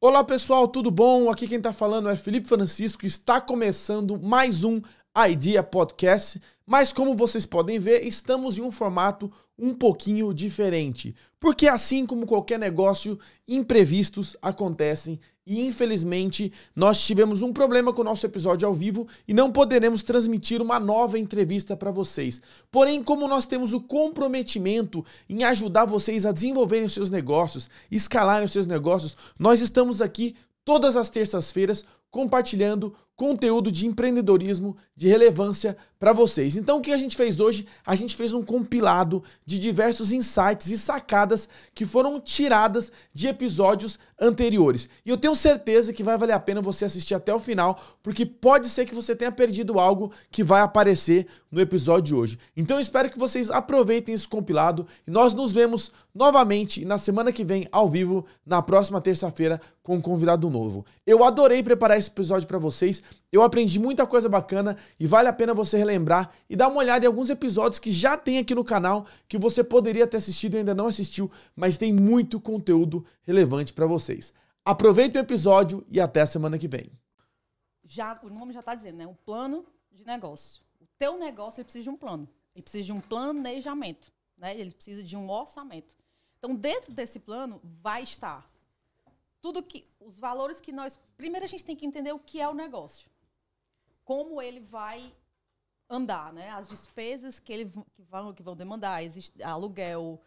Olá pessoal, tudo bom? Aqui quem tá falando é Felipe Francisco, está começando mais um Idea Podcast, mas como vocês podem ver, estamos em um formato um pouquinho diferente, porque assim como qualquer negócio, imprevistos acontecem e infelizmente nós tivemos um problema com o nosso episódio ao vivo e não poderemos transmitir uma nova entrevista para vocês. Porém, como nós temos o comprometimento em ajudar vocês a desenvolverem os seus negócios, escalarem os seus negócios, nós estamos aqui todas as terças-feiras compartilhando conteúdo de empreendedorismo de relevância para vocês. Então o que a gente fez hoje? A gente fez um compilado de diversos insights e sacadas que foram tiradas de episódios anteriores. E eu tenho certeza que vai valer a pena você assistir até o final, porque pode ser que você tenha perdido algo que vai aparecer no episódio de hoje. Então eu espero que vocês aproveitem esse compilado e nós nos vemos novamente na semana que vem ao vivo, na próxima terça-feira, com um convidado novo. Eu adorei preparar esse episódio para vocês. Eu aprendi muita coisa bacana e vale a pena você relembrar e dar uma olhada em alguns episódios que já tem aqui no canal que você poderia ter assistido e ainda não assistiu, mas tem muito conteúdo relevante para vocês. Aproveite o episódio e até a semana que vem. O nome já está dizendo, né? Um plano de negócio. O teu negócio ele precisa de um plano. Ele precisa de um planejamento, né? Ele precisa de um orçamento. Então, dentro desse plano vai estar tudo que os valores que nós... Primeiro, a gente tem que entender o que é o negócio. Como ele vai andar, né? As despesas que vão demandar. Existe aluguel,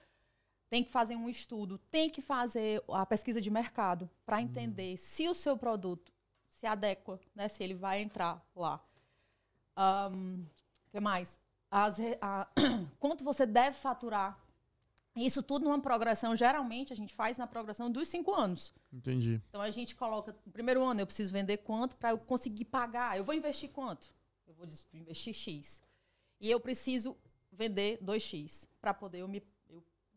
tem que fazer um estudo, tem que fazer a pesquisa de mercado para entender se o seu produto se adequa, né? Se ele vai entrar lá. O que mais? Quanto você deve faturar. Isso tudo numa progressão, geralmente, a gente faz na progressão dos 5 anos. Entendi. Então, a gente coloca, no primeiro ano, eu preciso vender quanto para eu conseguir pagar. Eu vou investir quanto? Eu vou investir X. E eu preciso vender 2X para poder eu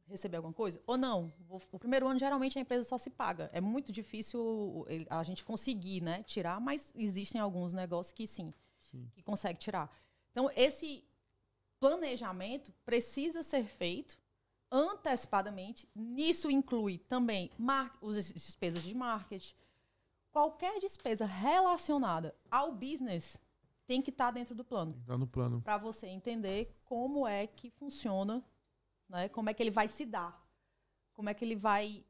receber alguma coisa? Ou não? O primeiro ano, geralmente, a empresa só se paga. É muito difícil a gente conseguir, né, tirar, mas existem alguns negócios que sim. Que consegue tirar. Então, esse planejamento precisa ser feito antecipadamente. Nisso inclui também as despesas de marketing. Qualquer despesa relacionada ao business tem que estar dentro do plano. Está no plano. Para você entender como é que funciona, né? Como é que ele vai se dar. Como é que ele vai...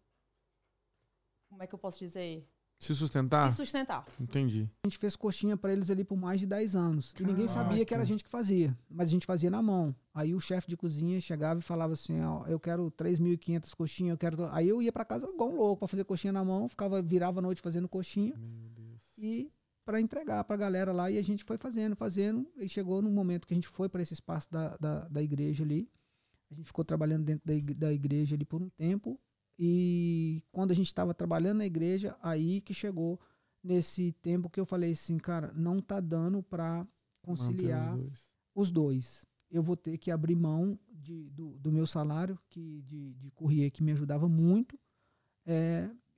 Como é que eu posso dizer? Se sustentar? Se sustentar. Entendi. A gente fez coxinha pra eles ali por mais de 10 anos. Caraca. E ninguém sabia que era a gente que fazia. Mas a gente fazia na mão. Aí o chefe de cozinha chegava e falava assim, ó, eu quero 3.500 coxinhas, eu quero... Aí eu ia pra casa igual um louco pra fazer coxinha na mão, virava a noite fazendo coxinha. Meu Deus. E pra entregar pra galera lá. E a gente foi fazendo. E chegou no momento que a gente foi pra esse espaço da igreja ali. A gente ficou trabalhando dentro da igreja ali por um tempo. E quando a gente estava trabalhando na igreja, aí que chegou nesse tempo que eu falei assim, cara, não tá dando para conciliar os dois. Eu vou ter que abrir mão do meu salário de courrier, que me ajudava muito.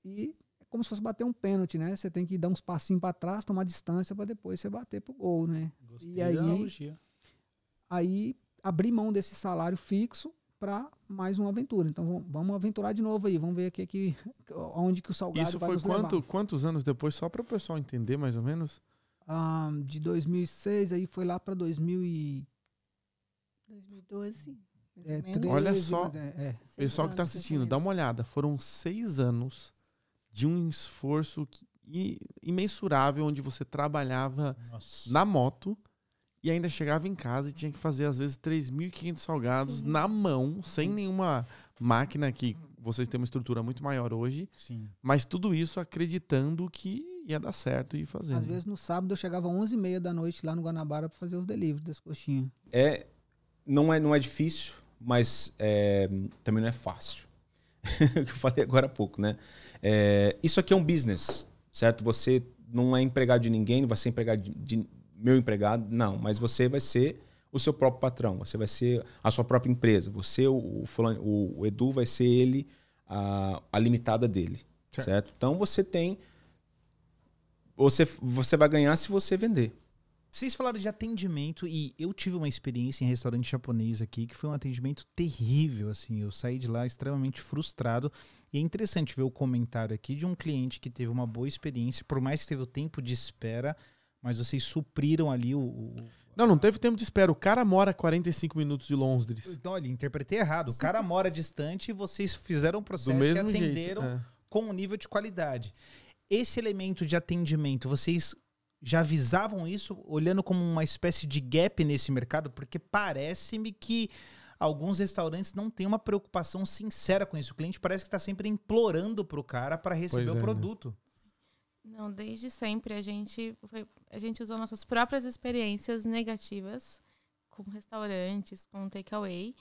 E é como se fosse bater um pênalti, né? Você tem que dar uns passinhos para trás, tomar distância para depois você bater pro gol, né? Gostei e da analogia. aí abrir mão desse salário fixo para mais uma aventura. Então vamos aventurar de novo aí. Vamos ver aqui onde que o salgado Isso vai foi nos levar. Quantos anos depois? Só para o pessoal entender mais ou menos. De 2006 aí foi lá para 2012. Olha só, pessoal que está anos, assistindo, dá uma olhada. Foram 6 anos de um esforço imensurável, onde você trabalhava na moto e ainda chegava em casa e tinha que fazer, às vezes, 3.500 salgados na mão, sem nenhuma máquina, que vocês têm uma estrutura muito maior hoje. Sim. Mas tudo isso acreditando que ia dar certo e fazendo. Às vezes no sábado eu chegava às 11h30 da noite lá no Guanabara para fazer os deliveries das coxinhas. Não é difícil, mas também não é fácil. O que eu falei agora há pouco, né? Isso aqui é um business, certo? Você não é empregado de ninguém, não vai ser empregado de meu empregado, não. Mas você vai ser o seu próprio patrão, você vai ser a sua própria empresa. Você, o Edu, vai ser ele, a limitada dele, certo? Então você vai ganhar se você vender. Vocês falaram de atendimento e eu tive uma experiência em restaurante japonês aqui que foi um atendimento terrível, assim. Eu saí de lá extremamente frustrado. E é interessante ver o comentário aqui de um cliente que teve uma boa experiência, por mais que teve o tempo de espera, mas vocês supriram ali Não teve tempo de espera. O cara mora 45 minutos de Londres. Então, olha, interpretei errado. O cara mora distante e vocês fizeram o processo Do mesmo e atenderam jeito, com um nível de qualidade. Esse elemento de atendimento, vocês já avisavam isso, olhando como uma espécie de gap nesse mercado? Porque parece-me que alguns restaurantes não têm uma preocupação sincera com isso. O cliente parece que está sempre implorando para o cara para receber o produto. Né? Não, desde sempre a gente usou nossas próprias experiências negativas com restaurantes, com takeaway.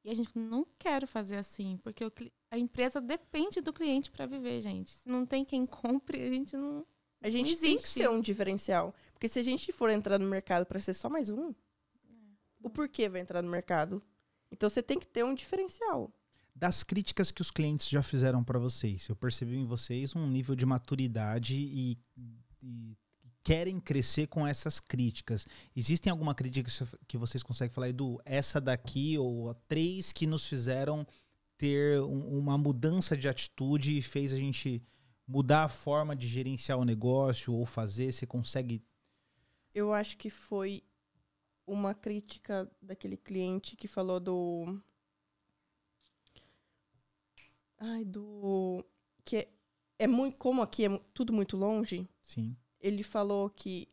E a gente não quer fazer assim, porque a empresa depende do cliente para viver, gente. Se não tem quem compre, a gente não... A gente tem que ser um diferencial. Porque se a gente for entrar no mercado para ser só mais um, o porquê vai entrar no mercado? Então você tem que ter um diferencial. Das críticas que os clientes já fizeram para vocês, eu percebi em vocês um nível de maturidade e querem crescer com essas críticas. Existem alguma crítica que vocês conseguem falar, Edu? Essa daqui ou 3 que nos fizeram ter uma mudança de atitude e fez a gente mudar a forma de gerenciar o negócio ou fazer? Você consegue... Eu acho que foi uma crítica daquele cliente que falou que é muito, como aqui é tudo muito longe. Sim. Ele falou que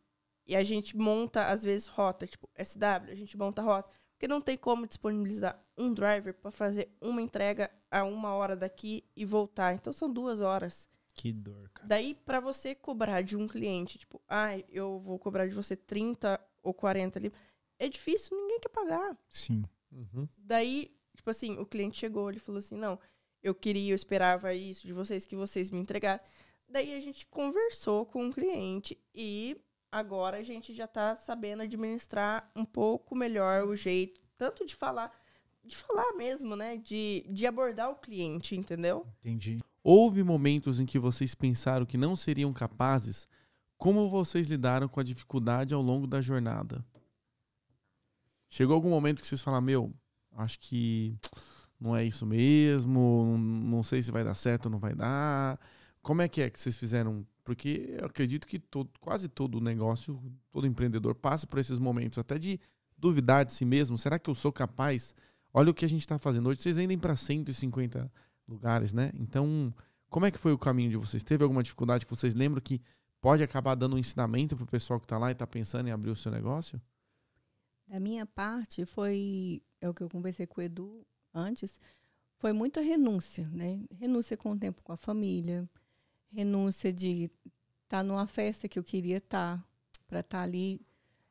e a gente monta às vezes rota, tipo SW, a gente monta rota, porque não tem como disponibilizar um driver para fazer uma entrega a 1 hora daqui e voltar. Então são 2 horas. Que dor, cara. Daí, para você cobrar de um cliente, tipo, eu vou cobrar de você 30 ou 40 ali, é difícil, ninguém quer pagar. Sim. Uhum. Daí, tipo assim, o cliente chegou, ele falou assim, não, eu esperava isso de vocês, que vocês me entregassem. Daí a gente conversou com o cliente e agora a gente já tá sabendo administrar um pouco melhor o jeito, tanto de falar mesmo, né, de abordar o cliente, entendeu? Entendi. Houve momentos em que vocês pensaram que não seriam capazes? Como vocês lidaram com a dificuldade ao longo da jornada? Chegou algum momento que vocês falaram, acho que não é isso mesmo, não sei se vai dar certo ou não vai dar. Como é que vocês fizeram? Porque eu acredito que quase todo negócio, todo empreendedor passa por esses momentos, até de duvidar de si mesmo. Será que eu sou capaz? Olha o que a gente está fazendo hoje. Vocês vendem para 150 lugares, né? Então, como é que foi o caminho de vocês? Teve alguma dificuldade que vocês lembram que pode acabar dando um ensinamento para o pessoal que está lá e está pensando em abrir o seu negócio? Da minha parte, é o que eu conversei com o Edu antes, foi muita renúncia, né? Renúncia com o tempo com a família, renúncia de estar numa festa que eu queria estar, para estar ali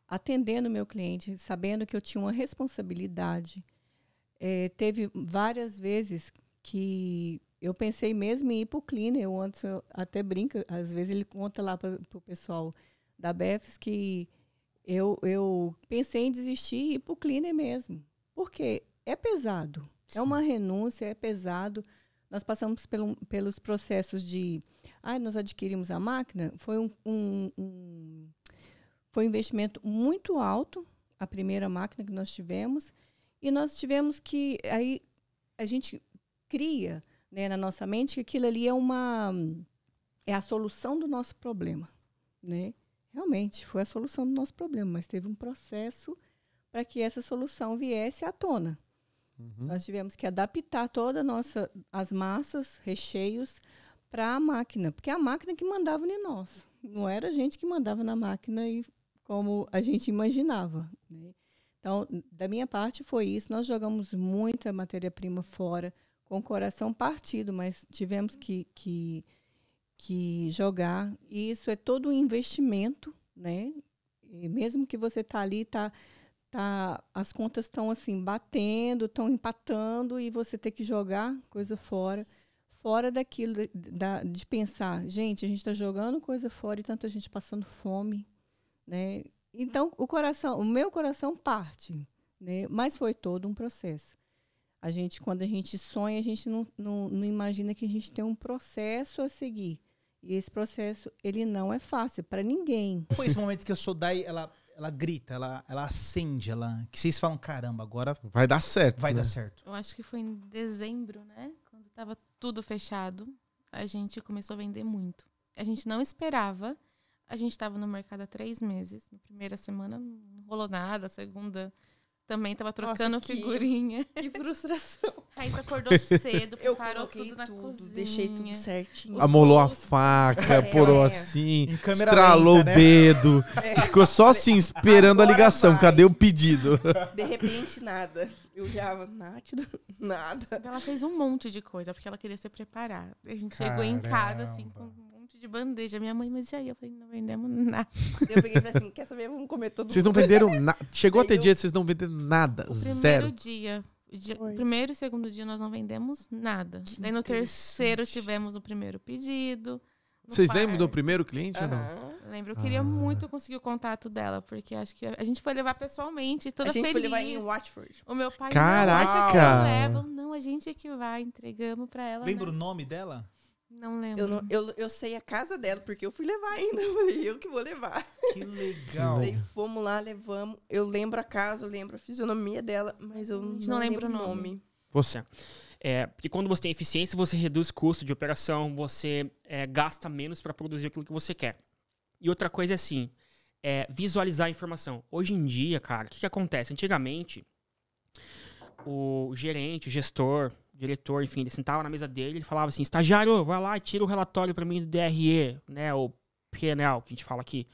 atendendo o meu cliente, sabendo que eu tinha uma responsabilidade. Teve várias vezes que eu pensei mesmo em ir para o cleaner. Eu até brinco, às vezes ele conta lá para o pessoal da BEFS que eu pensei em desistir e ir para o cleaner mesmo. Porque é pesado. Sim. É uma renúncia, é pesado. Nós passamos pelos processos de... nós adquirimos a máquina. Foi foi um investimento muito alto, a primeira máquina que nós tivemos. E nós tivemos que... Aí a gente cria, né, na nossa mente que aquilo ali é a solução do nosso problema, né? Realmente, foi a solução do nosso problema, mas teve um processo para que essa solução viesse à tona. Uhum. Nós tivemos que adaptar as massas, recheios, para a máquina, porque é a máquina que mandava em nós. Não era a gente que mandava na máquina como a gente imaginava, né? Então, da minha parte, foi isso. Nós jogamos muita matéria-prima fora, com o coração partido, mas tivemos que jogar. E isso é todo um investimento, né? E mesmo que você está ali, as contas estão assim, batendo, estão empatando, e você tem que jogar coisa fora daquilo de pensar, gente, a gente está jogando coisa fora e tanta gente passando fome, né? Então, o meu coração parte, né? Mas foi todo um processo. Quando a gente sonha, a gente não imagina que a gente tem um processo a seguir. E esse processo, ele não é fácil para ninguém. Foi esse momento que a Sodai, ela grita, ela acende, que vocês falam, caramba, agora Vai dar certo. vai né? dar certo. Eu acho que foi em dezembro, né? Quando tava tudo fechado, a gente começou a vender muito. A gente não esperava. A gente tava no mercado há 3 meses. Na primeira semana não rolou nada. A segunda também tava trocando Nossa, figurinha. Que frustração. Aí acordou cedo, Eu preparou coloquei tudo na cozinha. deixei tudo certinho. Amolou a Os faca, É. porou assim, Em câmera estralou lenta, o né? dedo. Ficou só assim, esperando a Agora ligação. vai. Cadê o pedido? De repente, nada. Eu olhava, Nath, nada. Ela fez um monte de coisa, porque ela queria se preparar. A gente chegou em casa, assim, com Caramba. um monte de bandeja. Minha mãe, mas e aí? Eu falei, não vendemos nada. Daí eu peguei e falei assim, quer saber? Vamos comer todo Vocês não mundo. venderam nada. Chegou a Daí ter eu- dia que vocês não venderam nada. O primeiro Zero. dia, Foi. primeiro e segundo dia, nós não vendemos nada. Daí no terceiro tivemos o primeiro pedido. No Vocês lembram do quarto- primeiro cliente ou não? Aham. Lembro, eu queria muito conseguir o contato dela, porque acho que a gente foi levar pessoalmente, toda A gente feliz. foi levar em Watford. O meu pai, Caraca! não, acha que eu levo. Não, a gente é que vai, entregamos pra ela. Lembra o né? nome dela? Não lembro. Eu sei a casa dela, porque eu fui levar ainda. Eu falei, eu que vou levar. Que legal. Daí fomos lá, levamos. Eu lembro a casa, eu lembro a fisionomia dela, mas eu não lembro o nome. Você. Porque quando você tem eficiência, você reduz custo de operação, você gasta menos para produzir aquilo que você quer. E outra coisa é assim, visualizar a informação. Hoje em dia, cara, o que acontece? Antigamente, o gerente, o gestor, o diretor, enfim, ele sentava na mesa dele e falava assim, estagiário, vai lá e tira o relatório para mim do DRE, né, o P&L, que a gente fala aqui.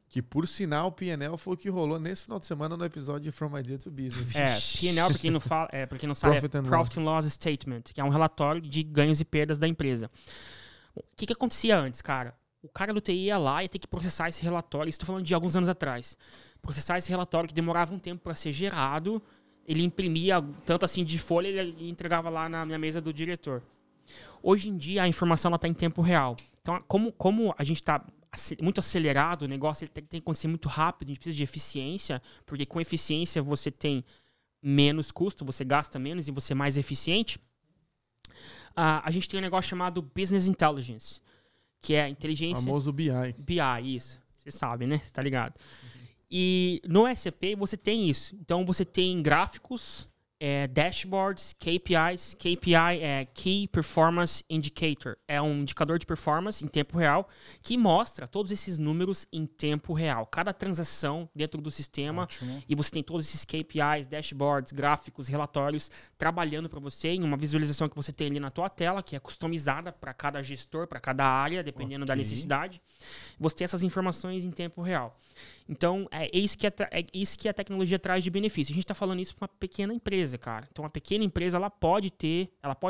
Que por sinal o PNL foi o que rolou nesse final de semana no episódio de From Idea to Business. P&L, pra quem não fala, pra quem não sabe, Profit and Profit and Loss Statement, que é um relatório de ganhos e perdas da empresa. O que acontecia antes, cara? O cara do TI ia lá e ia ter que processar esse relatório, estou falando de alguns anos atrás. Processar esse relatório que demorava um tempo para ser gerado, ele imprimia tanto assim de folha e entregava lá na minha mesa do diretor. Hoje em dia a informação está em tempo real. Então, como a gente está muito acelerado, o negócio ele tem que acontecer muito rápido, a gente precisa de eficiência, porque com eficiência você tem menos custo, você gasta menos e você é mais eficiente. A gente tem um negócio chamado Business Intelligence, que é a O inteligência... famoso BI. BI, isso. Você sabe, né? Você tá ligado. E no SAP você tem isso. Então você tem gráficos, dashboards, KPIs. KPI é Key Performance Indicator. É um indicador de performance em tempo real que mostra todos esses números em tempo real. Cada transação dentro do sistema. Ótimo. E você tem todos esses KPIs, dashboards, gráficos, relatórios trabalhando para você em uma visualização que você tem ali na tua tela, que é customizada para cada gestor, para cada área, dependendo da necessidade. Você tem essas informações em tempo real. Então, é isso que a tecnologia traz de benefício. A gente está falando isso para uma pequena empresa, cara. Então, a pequena empresa ela pode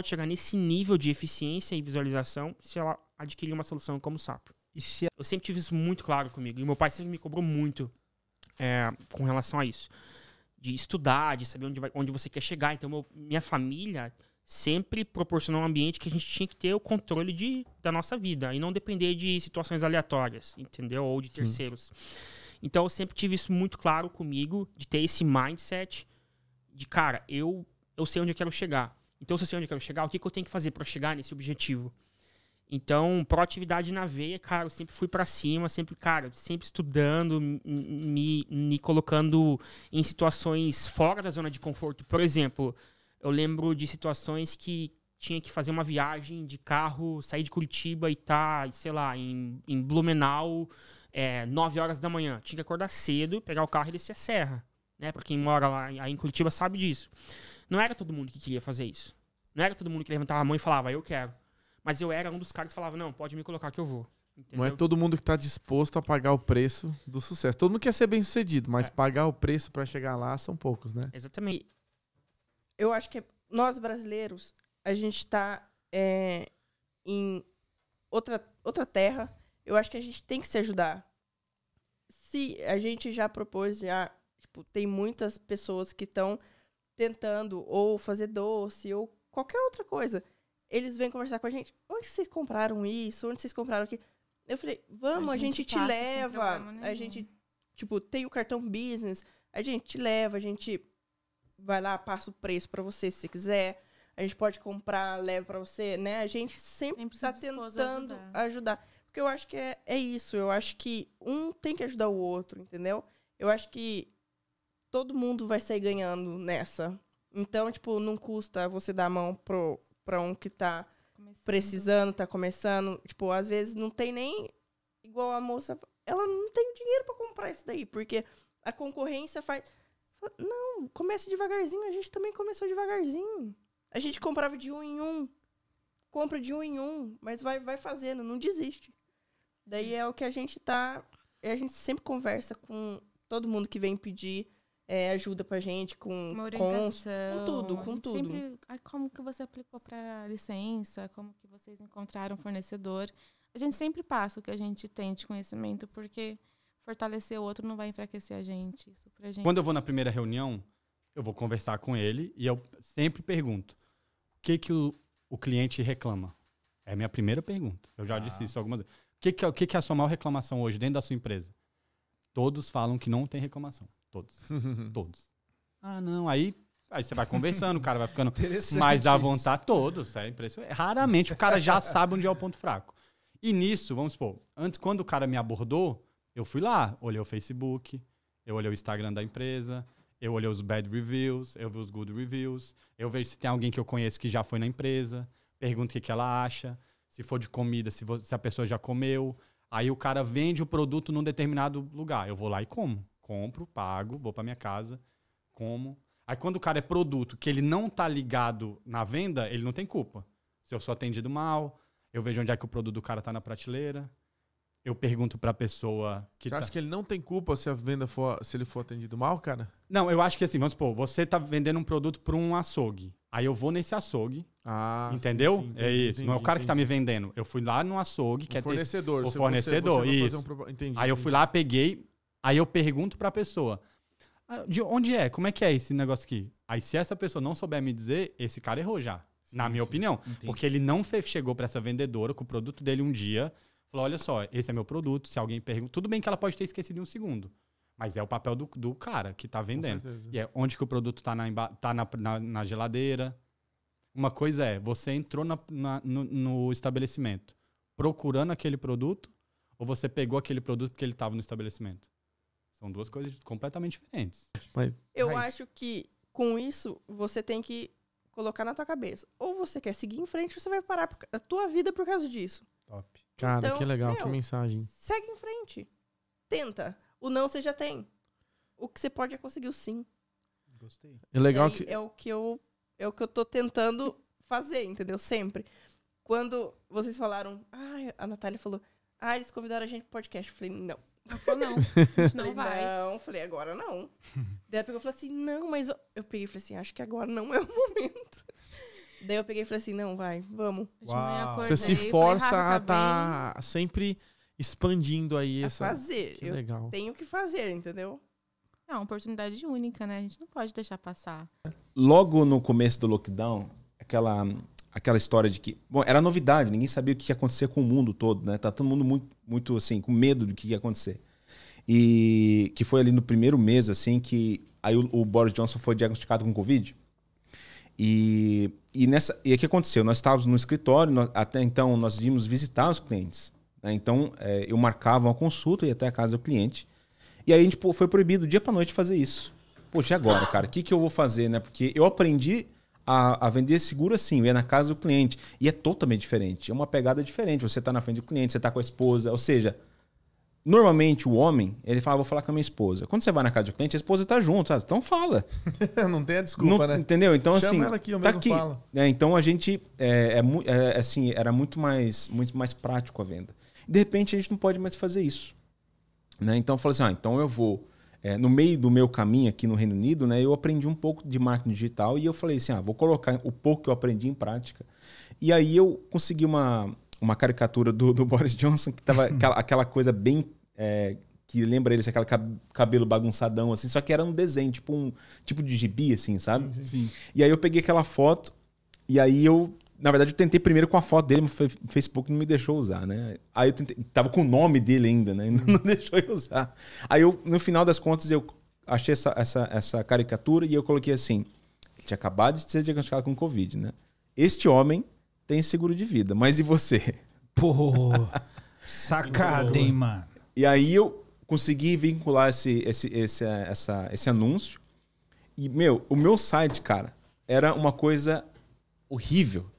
chegar nesse nível de eficiência e visualização se ela adquirir uma solução como o SAP. E se Eu sempre tive isso muito claro comigo. E meu pai sempre me cobrou muito com relação a isso. De estudar, de saber onde você quer chegar. Então, minha família sempre proporcionou um ambiente que a gente tinha que ter o controle da nossa vida. E não depender de situações aleatórias, entendeu? Ou de terceiros. Então, eu sempre tive isso muito claro comigo, de ter esse mindset de, cara, eu sei onde eu quero chegar. Então, se eu sei onde eu quero chegar, o que eu tenho que fazer para chegar nesse objetivo? Então, proatividade na veia, cara, eu sempre fui para cima, sempre estudando, me colocando em situações fora da zona de conforto. Por exemplo, eu lembro de situações que tinha que fazer uma viagem de carro, sair de Curitiba e estar, sei lá, em Blumenau, 9 horas da manhã. Tinha que acordar cedo, pegar o carro e descer a serra. Né? Pra quem mora lá aí em Curitiba sabe disso. Não era todo mundo que queria fazer isso. Não era todo mundo que levantava a mão e falava, eu quero. Mas eu era um dos caras que falava, não, pode me colocar que eu vou. Entendeu? Não é todo mundo que está disposto a pagar o preço do sucesso. Todo mundo quer ser bem sucedido, mas pagar o preço para chegar lá são poucos, né? Exatamente. Eu acho que nós brasileiros, a gente está em outra terra. Eu acho que a gente tem que se ajudar. Se a gente já propôs, tem muitas pessoas que estão tentando ou fazer doce ou qualquer outra coisa. Eles vêm conversar com a gente. Onde vocês compraram isso? Onde vocês compraram aquilo? Eu falei, vamos, a gente te passa sem leva. problema nenhum. A gente, tem o cartão business. A gente te leva, a gente vai lá, passa o preço para você se quiser. A gente pode comprar, leva para você, né? A gente sempre está Sempre se dispôs a tentando ajudar. Porque eu acho que é isso. Eu acho que um tem que ajudar o outro, entendeu? Eu acho que todo mundo vai sair ganhando nessa. Então, tipo, não custa você dar a mão pra um que tá precisando, tá começando. Tipo, às vezes não tem nem... Igual a moça, ela não tem dinheiro pra comprar isso daí. Porque a concorrência faz... Não, comece devagarzinho. A gente também começou devagarzinho. A gente comprava de 1 em 1. Compra de 1 em 1. Mas vai fazendo, não desiste. Daí é o que a gente tá... A gente sempre conversa com todo mundo que vem pedir ajuda pra gente, com tudo, com tudo. Sempre, como que você aplicou pra licença, como que vocês encontraram fornecedor. A gente sempre passa o que a gente tem de conhecimento, porque fortalecer o outro não vai enfraquecer a gente. Isso pra gente. Quando eu vou na primeira reunião, eu vou conversar com ele e eu sempre pergunto, o que o cliente reclama? É a minha primeira pergunta. Eu já disse isso algumas vezes. O que é a sua maior reclamação hoje dentro da sua empresa? Todos falam que não tem reclamação. Todos. Todos. Ah, não. Aí você vai conversando, o cara vai ficando mais à vontade. Todos. É impressionante. Raramente o cara já sabe onde é o ponto fraco. E nisso, vamos supor, antes, quando o cara me abordou, eu fui lá, olhei o Facebook, eu olhei o Instagram da empresa, eu olhei os bad reviews, eu vi os good reviews, eu vejo se tem alguém que eu conheço que já foi na empresa, pergunto o que ela acha, se for de comida, se a pessoa já comeu. Aí o cara vende o produto num determinado lugar. Eu vou lá e como. Compro, pago, vou pra minha casa, como. Aí quando o cara é produto que ele não tá ligado na venda, ele não tem culpa. Se eu sou atendido mal, eu vejo onde é que o produto do cara tá na prateleira, eu pergunto pra pessoa que Você acha que ele não tem culpa se ele for atendido mal, cara? Não, eu acho que assim, vamos supor, você tá vendendo um produto pra um açougue. Aí eu vou nesse açougue, entendeu? Sim, entendi, é isso. Entendi, não é o cara que tá me vendendo. Eu fui lá no açougue, que é fornecedor. o fornecedor, isso. Entendi, aí eu fui lá, peguei, aí eu pergunto pra pessoa, de onde é? Como é que é esse negócio aqui? Aí se essa pessoa não souber me dizer, esse cara errou já, na minha opinião. Entendi. Porque ele não chegou pra essa vendedora com o produto dele um dia, falou, olha só, esse é meu produto, se alguém pergunta... Tudo bem que ela pode ter esquecido em um segundo, mas é o papel do cara que tá vendendo. E é onde que o produto tá na geladeira. Uma coisa é, você entrou no estabelecimento procurando aquele produto ou você pegou aquele produto porque ele estava no estabelecimento? São duas coisas completamente diferentes. Eu acho que com isso você tem que colocar na tua cabeça. Ou você quer seguir em frente ou você vai parar a tua vida por causa disso. Top. Cara, Então, que legal, que mensagem. Segue em frente. Tenta. O não você já tem. O que você pode é conseguir o sim. Gostei. É legal que... É o que eu tô tentando fazer, entendeu? Sempre. Quando vocês falaram... a Natália falou... eles convidaram a gente pro podcast. Eu falei, não. Ela falou, não. A gente não vai. Não. Falei, agora não. Daí eu falei assim, não, mas... Eu peguei e falei assim, acho que agora não é o momento. Daí eu peguei e falei assim, não, vai, vamos. Você se força a estar sempre expandindo aí essa... fazer. Que legal. Eu tenho que fazer, entendeu? É uma oportunidade única, né? A gente não pode deixar passar. Logo no começo do lockdown, aquela história de que... Bom, era novidade, ninguém sabia o que ia acontecer com o mundo todo, né? Tá todo mundo muito assim, com medo do que ia acontecer. E que foi ali no primeiro mês, assim, que aí o Boris Johnson foi diagnosticado com Covid. E o que aconteceu? Nós estávamos no escritório, até então nós íamos visitar os clientes. Né? Então, eu marcava uma consulta, ia até a casa do cliente. E aí a gente foi proibido dia para noite fazer isso. Poxa, e agora, cara? O que eu vou fazer? Né? Porque eu aprendi a vender seguro assim, eu ia na casa do cliente. E é totalmente diferente, é uma pegada diferente. Você está na frente do cliente, você está com a esposa. Ou seja, normalmente o homem, ele fala, vou falar com a minha esposa. Quando você vai na casa do cliente, a esposa está junto. Sabe? Então fala. Não tem a desculpa, né? Entendeu? Então, chama assim, ela aqui, eu tá mesmo aqui. falo. Então a gente, assim, era muito mais prático a venda. De repente a gente não pode mais fazer isso. Né? Então eu falei assim, então eu vou... no meio do meu caminho aqui no Reino Unido, né, eu aprendi um pouco de marketing digital e eu falei assim, vou colocar o pouco que eu aprendi em prática. E aí eu consegui uma caricatura do Boris Johnson, que tava aquela coisa bem... que lembra ele, aquele cabelo bagunçadão, assim, só que era um desenho, tipo de gibi, assim, sabe? Sim. E aí eu peguei aquela foto e aí na verdade, eu tentei primeiro com a foto dele, mas o Facebook não me deixou usar, né? Aí eu tentei, tava com o nome dele ainda, né? Não deixou eu usar. Aí no final das contas, eu achei essa caricatura e eu coloquei assim, ele tinha acabado de ser diagnosticado com Covid, né? Este homem tem seguro de vida, mas e você? Pô, Sacada, hein, mano? E aí eu consegui vincular esse anúncio. E, o meu site, cara, era uma coisa horrível.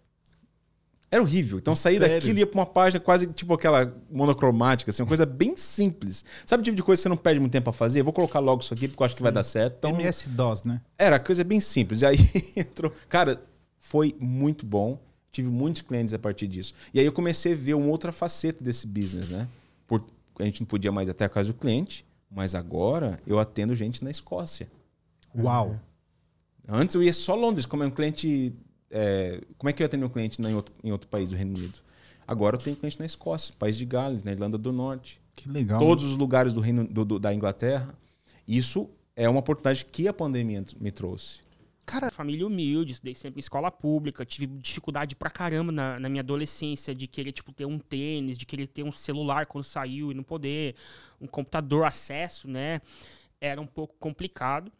Era horrível. Então, sair daquilo e ia pra uma página quase tipo aquela monocromática, assim, uma coisa bem simples. Sabe o tipo de coisa que você não perde muito tempo pra fazer? Eu vou colocar logo isso aqui porque eu acho que vai dar certo. Então, MS-DOS, né? era coisa bem simples. E aí entrou. Cara, foi muito bom. Tive muitos clientes a partir disso. E aí eu comecei a ver uma outra faceta desse business, né? A gente não podia mais ir até a casa do cliente, mas agora eu atendo gente na Escócia. Uau! Antes eu ia só Londres, como é um cliente. Como é que eu atendo um cliente em outro país do Reino Unido? Agora eu tenho cliente na Escócia, País de Gales, na Irlanda do Norte. Que legal. Todos os lugares da Inglaterra. Isso é uma oportunidade que a pandemia me trouxe. Cara, família humilde, estudei sempre em escola pública, tive dificuldade pra caramba na minha adolescência de querer ter um tênis, de querer ter um celular quando saiu e não poder, um computador, acesso, né? Era um pouco complicado.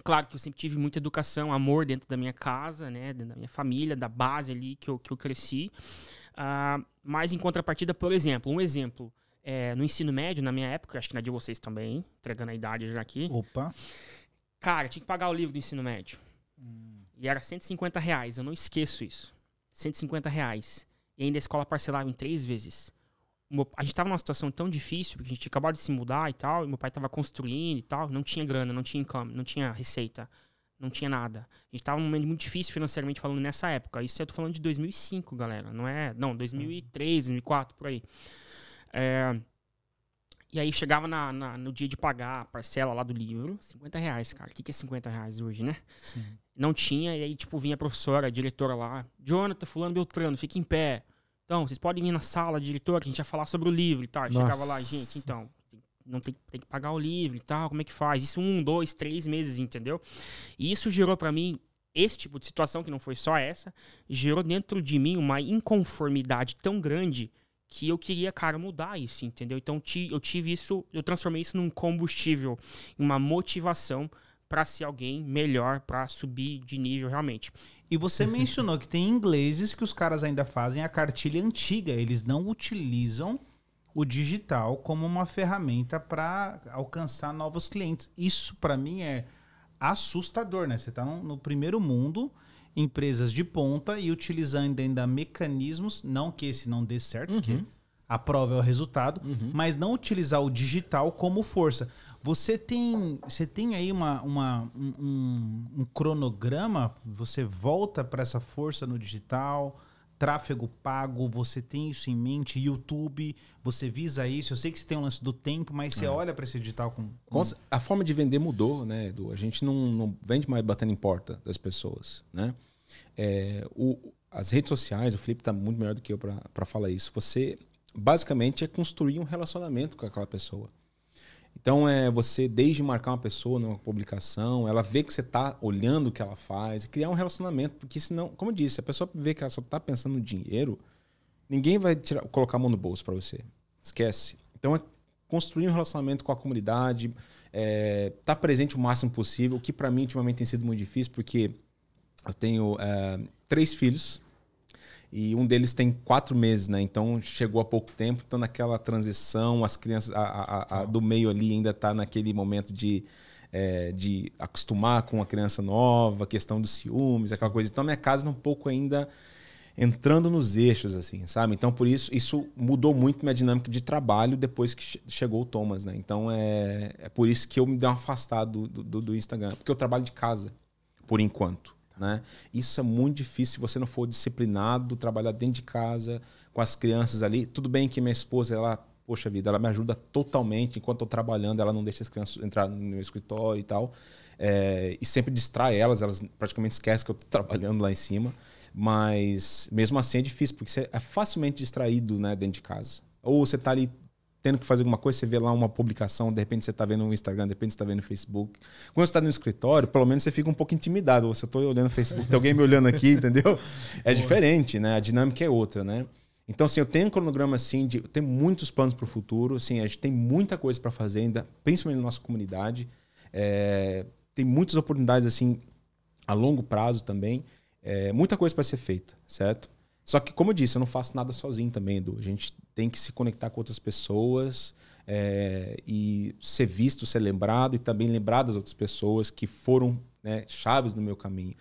Claro que eu sempre tive muita educação, amor dentro da minha casa, né, dentro da minha família, da base ali que eu cresci. Mas em contrapartida, por exemplo, no ensino médio, na minha época, acho que na de vocês também, entregando a idade já aqui. Opa! Cara, tinha que pagar o livro do ensino médio. E era R$150, eu não esqueço isso. R$150. E ainda a escola parcelava em 3 vezes. A gente tava numa situação tão difícil, porque a gente tinha acabado de se mudar e tal, e meu pai tava construindo e tal, não tinha grana, não tinha income, não tinha receita, não tinha nada. A gente tava num momento muito difícil financeiramente falando nessa época. Isso eu tô falando de 2005, galera, não, 2003, 2004, por aí. E aí chegava no dia de pagar a parcela lá do livro, R$50, cara. O que é R$50 hoje, né? Sim. Não tinha, e aí vinha a professora, a diretora lá, Jonathan, fulano, Beltrano, fica em pé. Então, vocês podem ir na sala, diretor, que a gente vai falar sobre o livro e tal. Chegava lá, gente, então, tem que pagar o livro e tal, como é que faz? Isso 1, 2, 3 meses, entendeu? E isso gerou pra mim, esse tipo de situação, que não foi só essa, gerou dentro de mim uma inconformidade tão grande que eu queria, cara, mudar isso, entendeu? Então, eu transformei isso num combustível, uma motivação pra ser alguém melhor, pra subir de nível realmente. E você mencionou que tem ingleses que os caras ainda fazem a cartilha antiga. Eles não utilizam o digital como uma ferramenta para alcançar novos clientes. Isso, para mim, é assustador, né? Você está no primeiro mundo, empresas de ponta e utilizando ainda mecanismos, não que esse não dê certo, porque a prova é o resultado, mas não utilizar o digital como força. Você tem aí um cronograma? Você volta para essa força no digital, tráfego pago, você tem isso em mente, YouTube, você visa isso? Eu sei que você tem um lance do tempo, mas você olha para esse digital com... A forma de vender mudou, né, Edu? A gente não vende mais batendo em porta das pessoas, né? As redes sociais, o Felipe está muito melhor do que eu para falar isso. Você, basicamente, é construir um relacionamento com aquela pessoa. Então, você, desde marcar uma pessoa numa publicação, ela vê que você está olhando o que ela faz, e criar um relacionamento, porque senão, como eu disse, se a pessoa vê que ela só está pensando no dinheiro, ninguém vai colocar a mão no bolso para você. Esquece. Então, é construir um relacionamento com a comunidade, estar presente o máximo possível, o que para mim, ultimamente, tem sido muito difícil, porque eu tenho 3 filhos, e um deles tem 4 meses, né? Então chegou há pouco tempo, então naquela transição, as crianças do meio ali ainda tá naquele momento de acostumar com uma criança nova, questão dos ciúmes, aquela coisa. Então minha casa é um pouco ainda entrando nos eixos, assim, sabe? Então por isso mudou muito minha dinâmica de trabalho depois que chegou o Thomas, né? Então é por isso que eu me dei um afastado do Instagram, porque eu trabalho de casa, por enquanto. Né? Isso é muito difícil se você não for disciplinado, trabalhar dentro de casa, com as crianças ali. Tudo bem que minha esposa, poxa vida, ela me ajuda totalmente. Enquanto eu estou trabalhando, ela não deixa as crianças entrar no meu escritório e tal. E sempre distrai elas praticamente esquecem que eu estou trabalhando lá em cima. Mas mesmo assim é difícil, porque você é facilmente distraído, né, dentro de casa. Ou você está ali tendo que fazer alguma coisa, você vê lá uma publicação, de repente você está vendo no Instagram, de repente você está vendo no Facebook. Quando você está no escritório, pelo menos você fica um pouco intimidado. Você está olhando no Facebook, tem alguém me olhando aqui, entendeu? É diferente, né? A dinâmica é outra, né? Então, assim, eu tenho um cronograma, assim, eu tenho muitos planos para o futuro. Assim, a gente tem muita coisa para fazer ainda, principalmente na nossa comunidade. Tem muitas oportunidades, assim, a longo prazo também. Muita coisa para ser feita, certo? Só que, como eu disse, eu não faço nada sozinho também, Edu. A gente tem que se conectar com outras pessoas e ser visto, ser lembrado e também lembrar das outras pessoas que foram, né, chaves no meu caminho.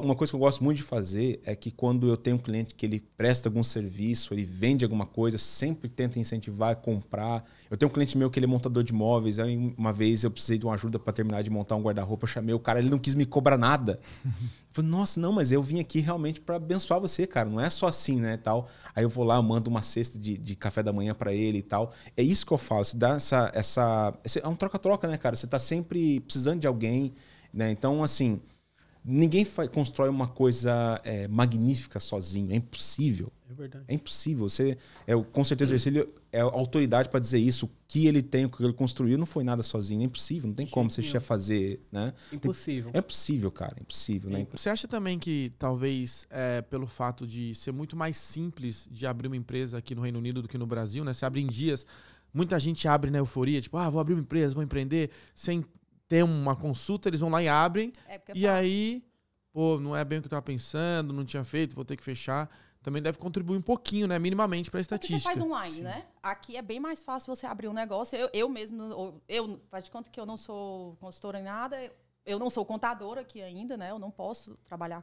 Uma coisa que eu gosto muito de fazer é que quando eu tenho um cliente que ele presta algum serviço, ele vende alguma coisa, eu sempre tento incentivar, comprar. Eu tenho um cliente meu que ele é montador de móveis. Aí uma vez eu precisei de uma ajuda para terminar de montar um guarda-roupa. Eu chamei o cara, ele não quis me cobrar nada. Eu falei, nossa, não, mas eu vim aqui realmente para abençoar você, cara. Não é só assim, né, tal. Aí eu vou lá, eu mando uma cesta de café da manhã para ele e tal. É isso que eu falo. Se dá é um troca-troca, né, cara? Você tá sempre precisando de alguém, né? Então, assim... Ninguém constrói uma coisa magnífica sozinho. É impossível. É verdade. É impossível. Com certeza, o Ercílio é a autoridade para dizer isso. O que ele tem, o que ele construiu, não foi nada sozinho. É impossível. Não tem como você fazer, né? Impossível. É impossível, cara. É impossível, né? Você acha também que talvez pelo fato de ser muito mais simples de abrir uma empresa aqui no Reino Unido do que no Brasil, né? Você abre em dias. Muita gente abre na euforia, tipo, vou abrir uma empresa, vou empreender, sem ter uma consulta, eles vão lá e abrem. E aí, não é bem o que eu tava pensando, não tinha feito, vou ter que fechar. Também deve contribuir um pouquinho, né? Minimamente para a estatística. Porque você faz online, né? Aqui é bem mais fácil você abrir um negócio. Eu mesmo, faz de conta que eu não sou consultora em nada, eu não sou contadora aqui ainda, né? Eu não posso trabalhar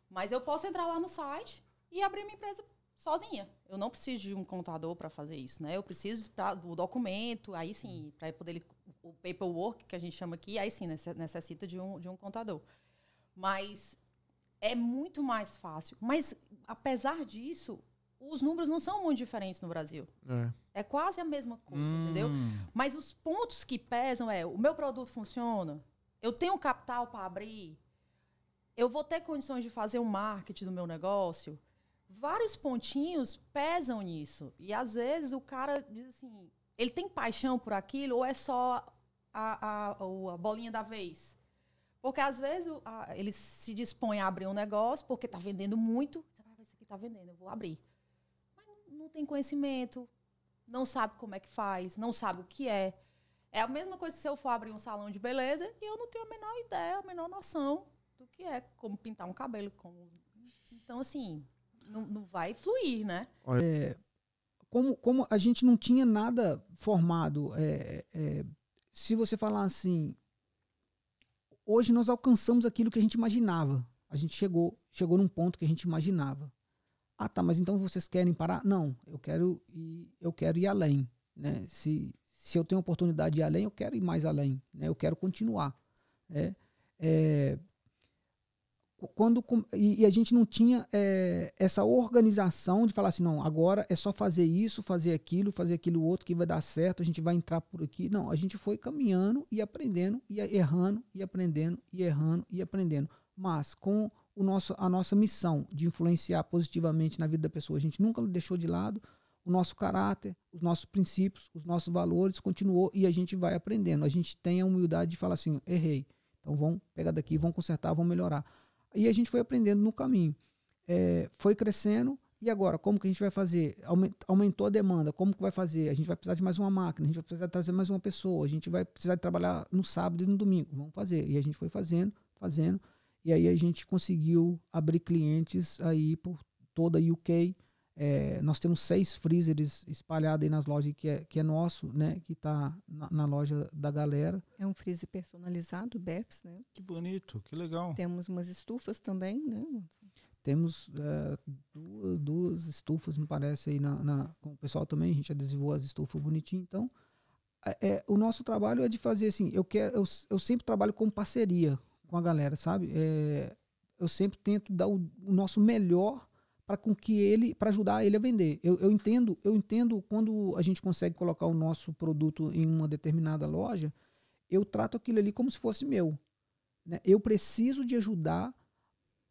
mas eu posso entrar lá no site e abrir minha empresa sozinha. Eu não preciso de um contador para fazer isso, né? Eu preciso do documento, aí sim, para poder o paperwork, que a gente chama aqui, aí sim necessita de um contador. Mas é muito mais fácil. Mas, apesar disso, os números não são muito diferentes no Brasil. É quase a mesma coisa, entendeu? Mas os pontos que pesam o meu produto funciona, eu tenho capital para abrir, eu vou ter condições de fazer um marketing do meu negócio. Vários pontinhos pesam nisso. E, às vezes, o cara diz assim, ele tem paixão por aquilo ou é só a bolinha da vez? Porque, às vezes, ele se dispõe a abrir um negócio porque está vendendo muito. Você vai ver, isso aqui está vendendo, eu vou abrir. Mas não tem conhecimento, não sabe como é que faz, não sabe o que é. É a mesma coisa se eu for abrir um salão de beleza e eu não tenho a menor ideia, a menor noção do que é, como pintar um cabelo. Então, assim... Não vai fluir, né? Como a gente não tinha nada formado, se você falar assim, hoje nós alcançamos aquilo que a gente imaginava. A gente chegou num ponto que a gente imaginava. Tá, mas então vocês querem parar? Não, eu quero ir além, né? Se eu tenho oportunidade de ir além, eu quero ir mais além, né? Eu quero continuar. E a gente não tinha essa organização de falar assim, não, agora é só fazer isso, fazer aquilo outro que vai dar certo, a gente vai entrar por aqui. Não, a gente foi caminhando e aprendendo, e errando, e aprendendo, e errando, e aprendendo. Mas com a nossa missão de influenciar positivamente na vida da pessoa, a gente nunca deixou de lado o nosso caráter, os nossos princípios, os nossos valores, continuou e a gente vai aprendendo. A gente tem a humildade de falar assim, errei, então vamos pegar daqui, vamos consertar, vamos melhorar. E a gente foi aprendendo no caminho. Foi crescendo. E agora, como que a gente vai fazer? Aumentou a demanda. Como que vai fazer? A gente vai precisar de mais uma máquina. A gente vai precisar trazer mais uma pessoa. A gente vai precisar de trabalhar no sábado e no domingo. Vamos fazer. E a gente foi fazendo. E aí a gente conseguiu abrir clientes aí por toda a UK. Nós temos 6 freezers espalhados aí nas lojas que é nosso, né? Que está na loja da galera. É um freezer personalizado, BEPS, né? Que bonito, que legal. Temos umas estufas também, né? Temos duas estufas, me parece, aí com o pessoal também. A gente adesivou as estufas bonitinho. Então, o nosso trabalho é de fazer assim, eu sempre trabalho com parceria com a galera, sabe? Eu sempre tento dar o nosso melhor para ajudar ele a vender. Eu entendo quando a gente consegue colocar o nosso produto em uma determinada loja, eu trato aquilo ali como se fosse meu, né? Eu preciso de ajudar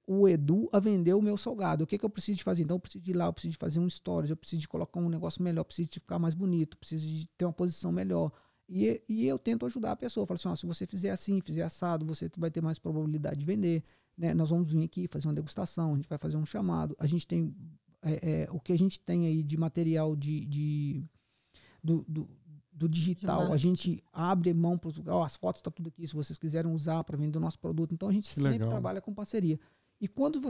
o Edu a vender o meu salgado. O que eu preciso de fazer? Então eu preciso de ir lá, eu preciso de fazer um stories, eu preciso de colocar um negócio melhor, eu preciso de ficar mais bonito, eu preciso de ter uma posição melhor. E eu tento ajudar a pessoa. Eu falo assim, se você fizer assim, fizer assado, você vai ter mais probabilidade de vender, né? Nós vamos vir aqui fazer uma degustação, a gente vai fazer um chamado. A gente tem o que a gente tem aí de material do digital, a gente abre mão para as fotos, está tudo aqui, se vocês quiserem usar para vender o nosso produto. Então a gente sempre trabalha com parceria. E quando